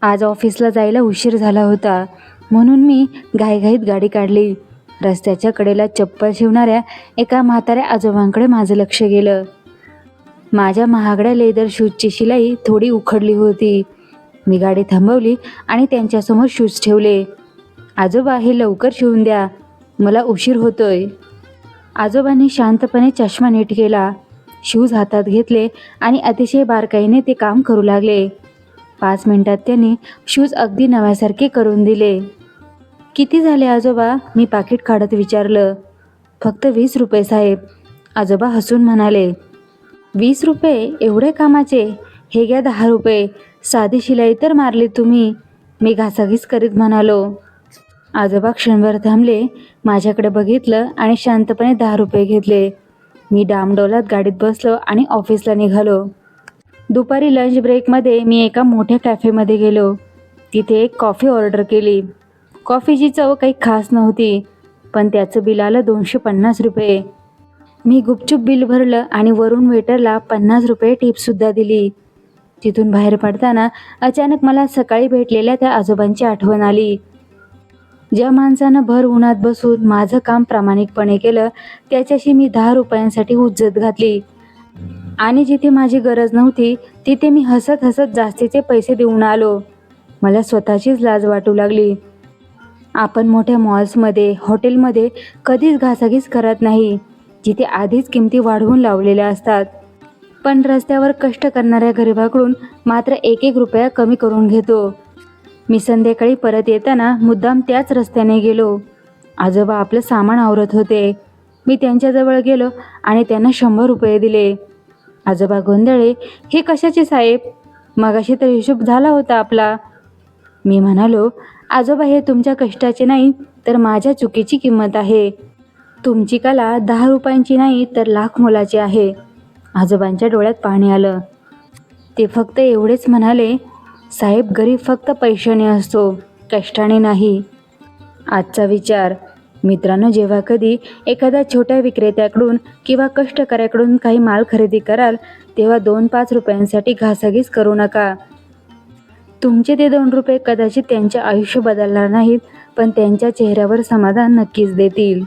आज ऑफिसला जायला उशीर झाला होता, म्हणून मी घाईघाईत गाडी काढली. रस्त्याच्या कडेला चप्पल शिवणाऱ्या एका म्हाताऱ्या आजोबांकडे माझं लक्ष गेलं. माझ्या महागड्या लेदर शूजची शिलाई थोडी उखडली होती. मी गाडी थांबवली आणि त्यांच्यासमोर शूज ठेवले. आजोबा, हे लवकर शिवून द्या, मला उशीर होतोय. आजोबांनी शांतपणे चष्मा नीट केला, शूज हातात घेतले आणि अतिशय बारकाईने ते काम करू लागले. 5 मिनिटात त्यांनी शूज अगदी नव्यासारखे करून दिले. किती झाले आजोबा? मी पाकिट काढत विचारलं. फक्त 20 रुपये साहेब, आजोबा हसून म्हणाले. 20 रुपये? एवढे कामाचे? हे घ्या 10 रुपये. साधी शिलाई तर मारली तुम्ही, मी घासाघीस करीत म्हणालो. आजोबा क्षणभर थांबले, माझ्याकडे बघितलं आणि शांतपणे 10 रुपये घेतले. मी डामडौलात गाडीत बसलो आणि ऑफिसला निघालो. दुपारी लंच ब्रेकमध्ये मी एका मोठ्या कॅफेमध्ये गेलो. तिथे एक कॉफी ऑर्डर केली. कॉफीची चव काही खास नव्हती, पण त्याचं बिल आलं 250 रुपये. मी गुपचूप बिल भरलं आणि वरून वेटरला 50 रुपये टिपसुद्धा दिली. तिथून बाहेर पडताना अचानक मला सकाळी भेटलेल्या त्या आजोबांची आठवण आली. ज्या माणसानं भर उन्हात बसून माझं काम प्रामाणिकपणे केलं, त्याच्याशी मी 10 रुपयांसाठी हुज्जत घातली. आणि जिथे माझी गरज नव्हती तिथे मी हसत हसत जास्तीचे पैसे देऊन आलो. मला स्वतःचीच लाज वाटू लागली. आपण मोठ्या मॉल्समध्ये, हॉटेलमध्ये कधीच घासाघीस करत नाही, जिथे आधीच किमती वाढवून लावलेल्या असतात. पण रस्त्यावर कष्ट करणाऱ्या गरिबाकडून मात्र 1-1 रुपया कमी करून घेतो. मी संध्याकाळी परत येताना मुद्दाम त्याच रस्त्याने गेलो. आजोबा आपलं सामान आवरत होते. मी त्यांच्याजवळ गेलो आणि त्यांना 100 रुपये दिले. आजोबा गोंधळले. हे कशाचे साहेब? मगाशी तर हिशोब झाला होता आपला. मी म्हणालो, आजोबा, हे तुमच्या कष्टाचे नाही तर माझ्या चुकीची किंमत आहे. तुमची कला 10 रुपयांची नाही तर लाख मोलाची आहे. आजोबांच्या डोळ्यात पाणी आलं. ते फक्त एवढेच म्हणाले, साहेब, गरीब फक्त पैशाने असतो, कष्टाने नाही. आजचा विचार. मित्रांनो, जेव्हा कधी एखाद्या छोट्या विक्रेत्याकडून किंवा कष्टकऱ्याकडून काही माल खरेदी कराल, तेव्हा 2-5 रुपयांसाठी घासाघीस करू नका. तुमचे ते 2 रुपये कदाचित त्यांचे आयुष्य बदलणार नाहीत, पण त्यांच्या चेहऱ्यावर समाधान नक्कीच देतील.